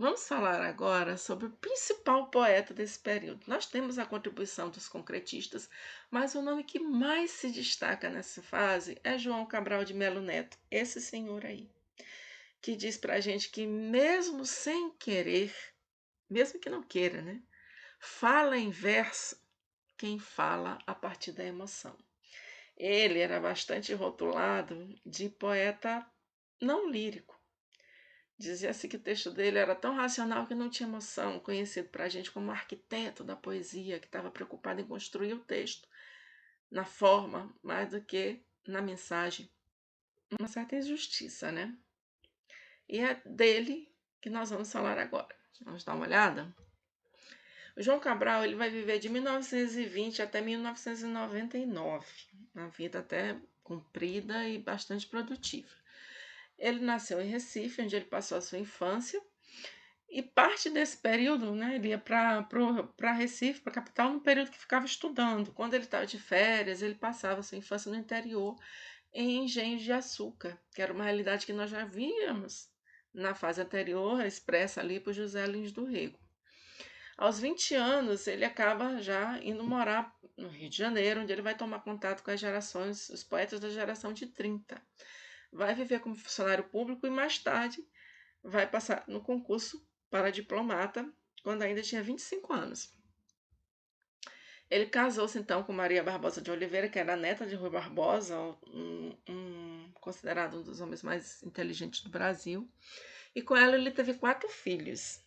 Vamos falar agora sobre o principal poeta desse período. Nós temos a contribuição dos concretistas, mas o nome que mais se destaca nessa fase é João Cabral de Melo Neto, esse senhor aí, que diz pra gente que mesmo sem querer, mesmo que não queira, né? Fala em verso quem fala a partir da emoção. Ele era bastante rotulado de poeta não lírico. Dizia-se que o texto dele era tão racional que não tinha emoção, conhecido para a gente como arquiteto da poesia, que estava preocupado em construir o texto na forma mais do que na mensagem. Uma certa injustiça, né? E é dele que nós vamos falar agora. Vamos dar uma olhada? O João Cabral ele vai viver de 1920 até 1999, uma vida até comprida e bastante produtiva. Ele nasceu em Recife, onde ele passou a sua infância, e parte desse período, né, ele ia para Recife, para a capital, no período que ficava estudando. Quando ele estava de férias, ele passava a sua infância no interior, em engenhos de açúcar, que era uma realidade que nós já víamos na fase anterior, expressa ali por José Lins do Rego. Aos 20 anos, ele acaba já indo morar no Rio de Janeiro, onde ele vai tomar contato com as gerações, os poetas da geração de 30. Vai viver como funcionário público e mais tarde vai passar no concurso para diplomata, quando ainda tinha 25 anos. Ele casou-se então com Maria Barbosa de Oliveira, que era neta de Rui Barbosa, considerado um dos homens mais inteligentes do Brasil. E com ela ele teve 4 filhos.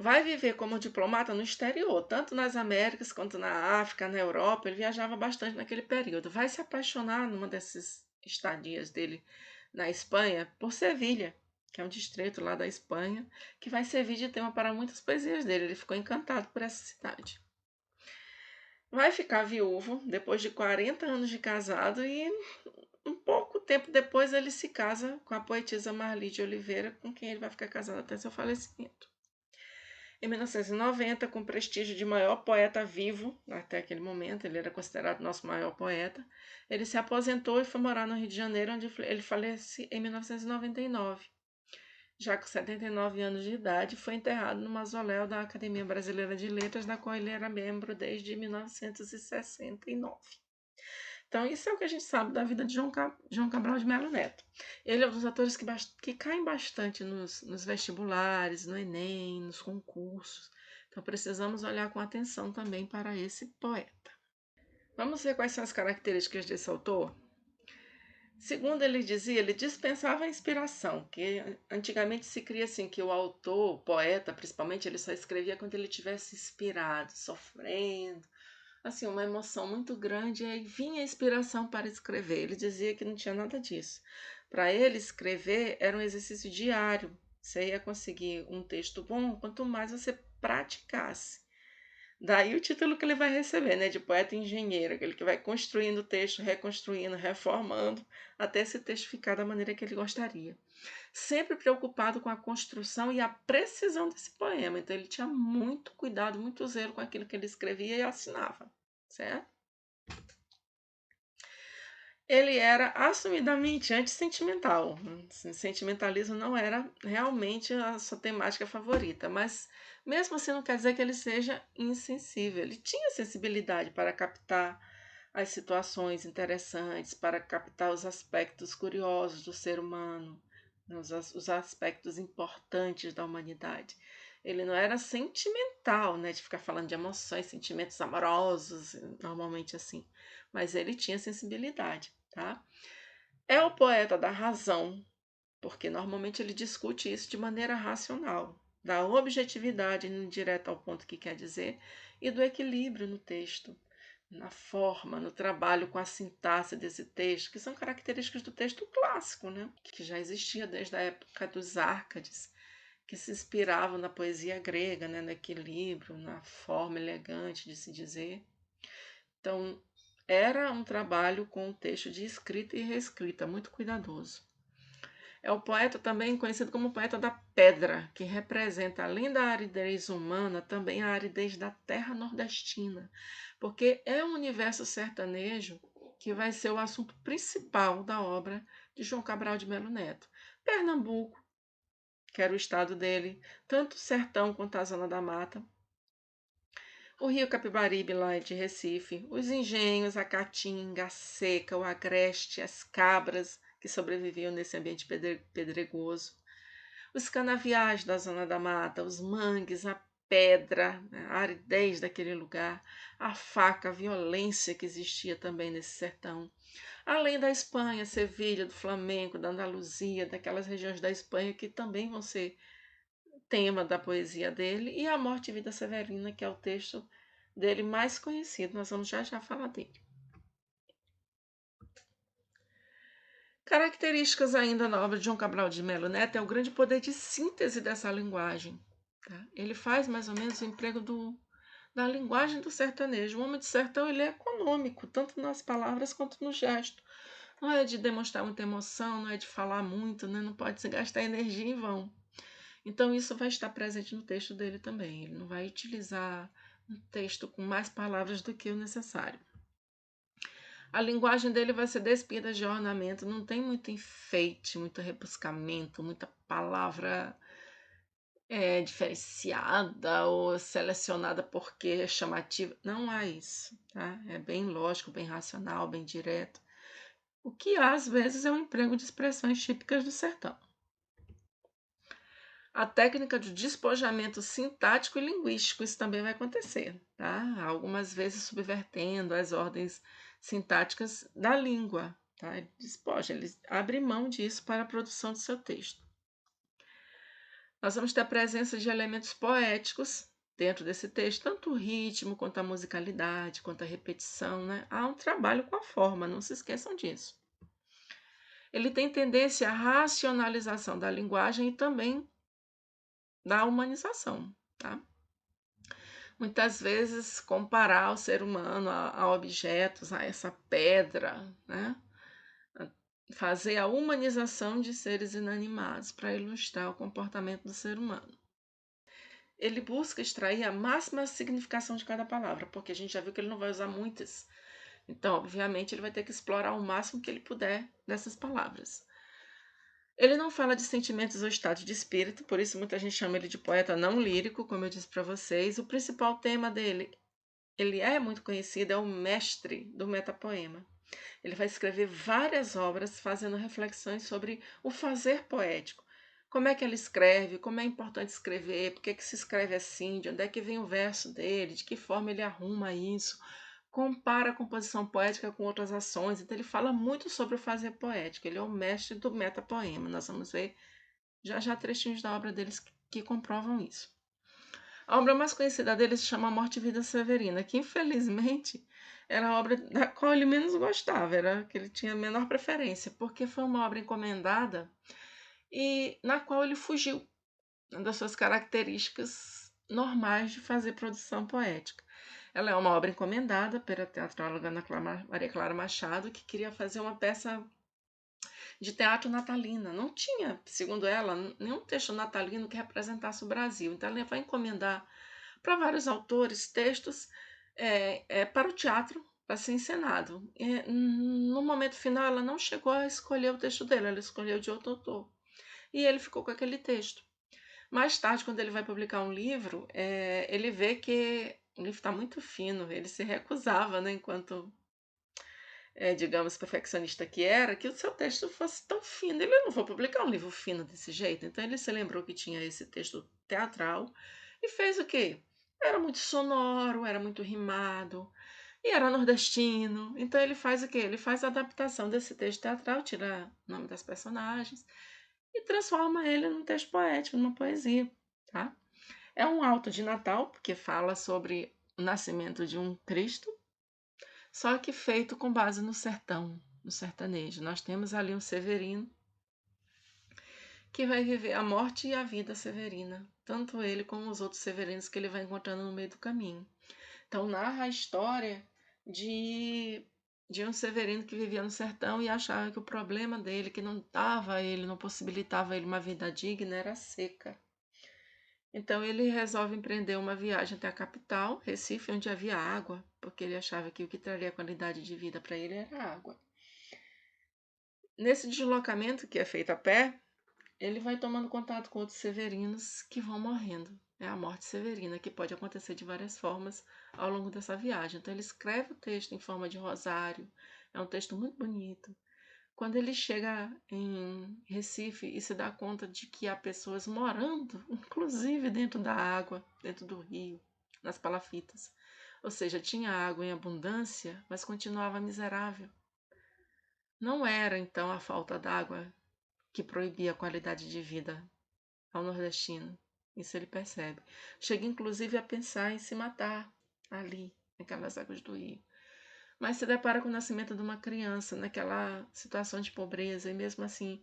Vai viver como diplomata no exterior, tanto nas Américas quanto na África, na Europa. Ele viajava bastante naquele período. Vai se apaixonar numa dessas estadias dele na Espanha por Sevilha, que é um distrito lá da Espanha, que vai servir de tema para muitas poesias dele. Ele ficou encantado por essa cidade. Vai ficar viúvo depois de 40 anos de casado e um pouco tempo depois ele se casa com a poetisa Marli de Oliveira, com quem ele vai ficar casado até seu falecimento. Em 1990, com prestígio de maior poeta vivo, até aquele momento, ele era considerado nosso maior poeta, ele se aposentou e foi morar no Rio de Janeiro, onde ele falece em 1999. Já com 79 anos de idade, foi enterrado no mausoléu da Academia Brasileira de Letras, da qual ele era membro desde 1969. Então, isso é o que a gente sabe da vida de João Cabral de Melo Neto. Ele é um dos atores que caem bastante nos vestibulares, no Enem, nos concursos. Então, precisamos olhar com atenção também para esse poeta. Vamos ver quais são as características desse autor? Segundo ele dizia, ele dispensava a inspiração, que antigamente se cria assim, que o autor, o poeta principalmente, ele só escrevia quando ele estivesse inspirado, sofrendo, assim, uma emoção muito grande, e aí vinha a inspiração para escrever. Ele dizia que não tinha nada disso. Para ele, escrever era um exercício diário. Você ia conseguir um texto bom quanto mais você praticasse. Daí o título que ele vai receber, né, de poeta engenheiro, aquele que vai construindo o texto, reconstruindo, reformando, até esse texto ficar da maneira que ele gostaria. Sempre preocupado com a construção e a precisão desse poema. Então ele tinha muito cuidado, muito zelo com aquilo que ele escrevia e assinava, certo? Ele era assumidamente antissentimental. Sentimentalismo não era realmente a sua temática favorita, mas mesmo assim não quer dizer que ele seja insensível. Ele tinha sensibilidade para captar as situações interessantes, para captar os aspectos curiosos do ser humano, os aspectos importantes da humanidade. Ele não era sentimental, né, de ficar falando de emoções, sentimentos amorosos, normalmente assim, mas ele tinha sensibilidade, tá? É o poeta da razão, porque normalmente ele discute isso de maneira racional, da objetividade direto ao ponto que quer dizer e do equilíbrio no texto, na forma, no trabalho com a sintaxe desse texto, que são características do texto clássico, né? Que já existia desde a época dos Árcades, que se inspiravam na poesia grega, né? No equilíbrio, na forma elegante de se dizer. Então, era um trabalho com o texto de escrita e reescrita, muito cuidadoso. É o poeta também conhecido como poeta da pedra, que representa, além da aridez humana, também a aridez da terra nordestina, porque é o universo sertanejo que vai ser o assunto principal da obra de João Cabral de Melo Neto. Pernambuco, que era o estado dele, tanto o sertão quanto a zona da mata. O rio Capibaribe, lá de Recife, os engenhos, a caatinga, a seca, o agreste, as cabras que sobreviviam nesse ambiente pedregoso, os canaviais da zona da mata, os mangues, a pedra, né, a aridez daquele lugar, a faca, a violência que existia também nesse sertão. Além da Espanha, Sevilha, do Flamengo, da Andaluzia, daquelas regiões da Espanha que também vão ser tema da poesia dele, e A Morte e Vida Severina, que é o texto dele mais conhecido. Nós vamos já já falar dele. Características ainda na obra de João Cabral de Melo Neto é o grande poder de síntese dessa linguagem. Tá? Ele faz mais ou menos o emprego da linguagem do sertanejo. O homem de sertão ele é econômico, tanto nas palavras quanto no gesto. Não é de demonstrar muita emoção, não é de falar muito, né? Não pode se gastar energia em vão. Então, isso vai estar presente no texto dele também. Ele não vai utilizar um texto com mais palavras do que o necessário. A linguagem dele vai ser despida de ornamento, não tem muito enfeite, muito rebuscamento, muita palavra diferenciada ou selecionada porque é chamativa. Não há isso, tá? É bem lógico, bem racional, bem direto. O que às vezes é um emprego de expressões típicas do sertão. A técnica de despojamento sintático e linguístico, isso também vai acontecer, tá? Algumas vezes subvertendo as ordens sintáticas da língua, tá? Ele despoja, ele abre mão disso para a produção do seu texto. Nós vamos ter a presença de elementos poéticos dentro desse texto, tanto o ritmo, quanto a musicalidade, quanto a repetição, né? Há um trabalho com a forma, não se esqueçam disso. Ele tem tendência à racionalização da linguagem e também da humanização, tá? Muitas vezes comparar o ser humano a objetos, a essa pedra, né? Fazer a humanização de seres inanimados para ilustrar o comportamento do ser humano. Ele busca extrair a máxima significação de cada palavra, porque a gente já viu que ele não vai usar muitas. Então, obviamente, ele vai ter que explorar o máximo que ele puder dessas palavras. Ele não fala de sentimentos ou estado de espírito, por isso muita gente chama ele de poeta não lírico, como eu disse para vocês. O principal tema dele, ele é muito conhecido, é o mestre do metapoema. Ele vai escrever várias obras fazendo reflexões sobre o fazer poético. Como é que ele escreve, como é importante escrever, por que se escreve assim, de onde é que vem o verso dele, de que forma ele arruma isso, compara a composição poética com outras ações. Então ele fala muito sobre o fazer poético, ele é o mestre do metapoema. Nós vamos ver já já trechinhos da obra deles que comprovam isso. A obra mais conhecida dele se chama Morte e Vida Severina, que infelizmente era a obra da qual ele menos gostava, era a que ele tinha a menor preferência, porque foi uma obra encomendada e na qual ele fugiu das suas características normais de fazer produção poética. Ela é uma obra encomendada pela teatróloga Ana Maria Clara Machado, que queria fazer uma peça de teatro natalina. Não tinha, segundo ela, nenhum texto natalino que representasse o Brasil. Então, ela vai encomendar para vários autores textos para o teatro, para ser encenado. E, no momento final, ela não chegou a escolher o texto dele, ela escolheu de outro autor. E ele ficou com aquele texto. Mais tarde, quando ele vai publicar um livro, ele vê que o livro está muito fino, ele se recusava, né, enquanto digamos, perfeccionista que era, que o seu texto fosse tão fino. Ele não vou publicar um livro fino desse jeito. Então ele se lembrou que tinha esse texto teatral e fez o quê? Era muito sonoro, era muito rimado e era nordestino. Então ele faz o quê? Ele faz a adaptação desse texto teatral, tira o nome das personagens e transforma ele num texto poético, numa poesia, tá? É um auto de Natal, porque fala sobre o nascimento de um Cristo, só que feito com base no sertão, no sertanejo. Nós temos ali um Severino que vai viver a morte e a vida severina, tanto ele como os outros severinos que ele vai encontrando no meio do caminho. Então narra a história de um Severino que vivia no sertão e achava que o problema dele, que não dava ele, não possibilitava ele uma vida digna, era a seca. Então ele resolve empreender uma viagem até a capital, Recife, onde havia água, porque ele achava que o que traria qualidade de vida para ele era água. Nesse deslocamento, que é feito a pé, ele vai tomando contato com outros severinos que vão morrendo. É a morte severina, que pode acontecer de várias formas ao longo dessa viagem. Então ele escreve o texto em forma de rosário. É um texto muito bonito. Quando ele chega em Recife e se dá conta de que há pessoas morando, inclusive dentro da água, dentro do rio, nas palafitas. Ou seja, tinha água em abundância, mas continuava miserável. Não era, então, a falta d'água que proibia a qualidade de vida ao nordestino. Isso ele percebe. Chega, inclusive, a pensar em se matar ali, naquelas águas do rio. Mas se depara com o nascimento de uma criança naquela situação de pobreza e mesmo assim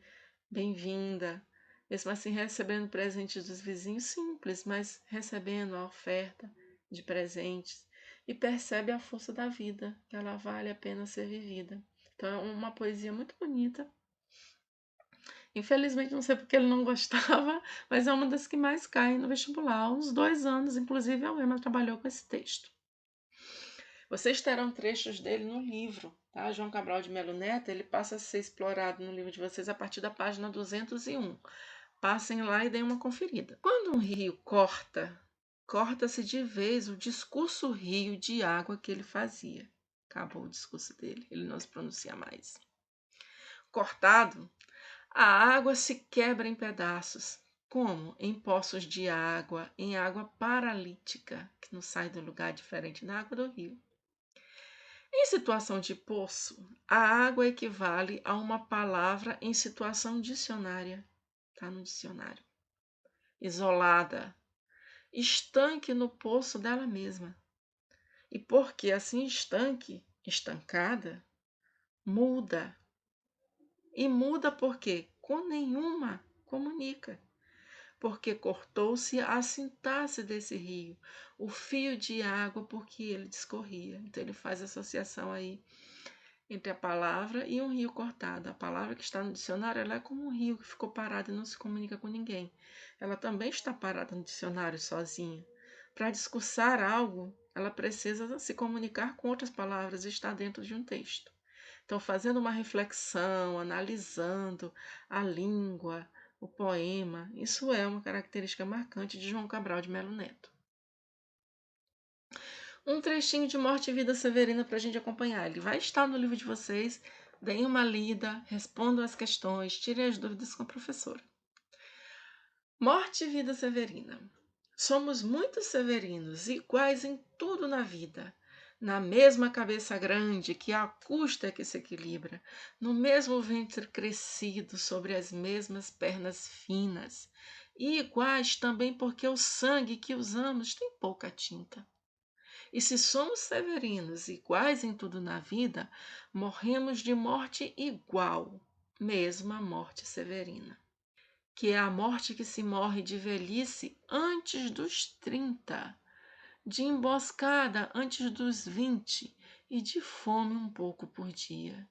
bem-vinda, mesmo assim recebendo presentes dos vizinhos simples, mas recebendo a oferta de presentes e percebe a força da vida, que ela vale a pena ser vivida. Então é uma poesia muito bonita. Infelizmente, não sei porque ele não gostava, mas é uma das que mais cai no vestibular. Há uns 2 anos, inclusive, a UEMA trabalhou com esse texto. Vocês terão trechos dele no livro, tá? João Cabral de Melo Neto, ele passa a ser explorado no livro de vocês a partir da página 201. Passem lá e deem uma conferida. Quando um rio corta, corta-se de vez o discurso rio de água que ele fazia. Acabou o discurso dele, ele não se pronuncia mais. Cortado, a água se quebra em pedaços. Como? Em poços de água, em água paralítica, que não sai do lugar diferente da água do rio. Em situação de poço, a água equivale a uma palavra em situação dicionária. Está no dicionário. Isolada, estanque no poço dela mesma. E porque assim estanque, estancada, muda. E muda porque com nenhuma comunica. Porque cortou-se a sintaxe desse rio, o fio de água por que ele discorria. Então ele faz associação aí entre a palavra e um rio cortado. A palavra que está no dicionário ela é como um rio que ficou parado e não se comunica com ninguém. Ela também está parada no dicionário sozinha. Para discursar algo, ela precisa se comunicar com outras palavras e estar dentro de um texto. Então, fazendo uma reflexão, analisando a língua, o poema, isso é uma característica marcante de João Cabral de Melo Neto. Um trechinho de Morte e Vida Severina para a gente acompanhar. Ele vai estar no livro de vocês. Deem uma lida, respondam as questões, tirem as dúvidas com a professora. Morte e Vida Severina. Somos muitos severinos, iguais em tudo na vida. Na mesma cabeça grande que a custa que se equilibra, no mesmo ventre crescido sobre as mesmas pernas finas, e iguais também porque o sangue que usamos tem pouca tinta. E se somos severinos, iguais em tudo na vida, morremos de morte igual, mesma morte severina, que é a morte que se morre de velhice antes dos 30, de emboscada antes dos 20 e de fome um pouco por dia.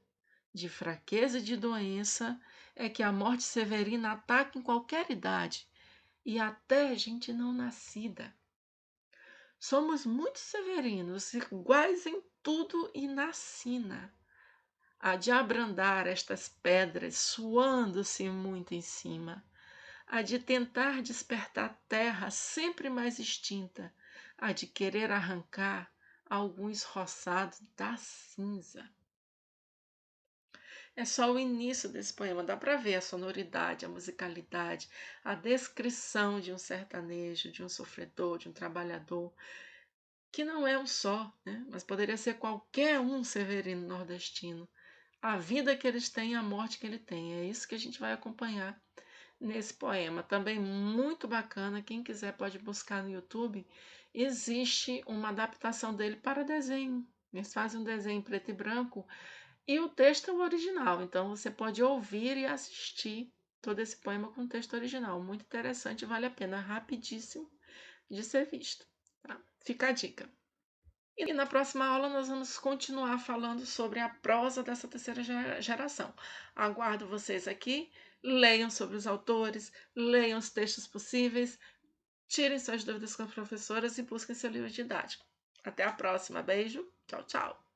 De fraqueza e de doença é que a morte severina ataca em qualquer idade e até gente não nascida. Somos muito severinos, iguais em tudo e na sina. Há de abrandar estas pedras, suando-se muito em cima. Há de tentar despertar a terra sempre mais extinta. Há de querer arrancar alguns roçados da cinza. É só o início desse poema, dá para ver a sonoridade, a musicalidade, a descrição de um sertanejo, de um sofredor, de um trabalhador, que não é um só, né? Mas poderia ser qualquer um severino nordestino. A vida que eles têm, a morte que ele tem. É isso que a gente vai acompanhar nesse poema. Também muito bacana, quem quiser pode buscar no YouTube. Existe uma adaptação dele para desenho. Eles fazem um desenho em preto e branco e o texto é o original. Então você pode ouvir e assistir todo esse poema com o texto original. Muito interessante, vale a pena, rapidíssimo de ser visto. Tá? Fica a dica. E na próxima aula nós vamos continuar falando sobre a prosa dessa terceira geração. Aguardo vocês aqui, leiam sobre os autores, leiam os textos possíveis, tirem suas dúvidas com as professoras e busquem seu livro didático. Até a próxima. Beijo. Tchau, tchau.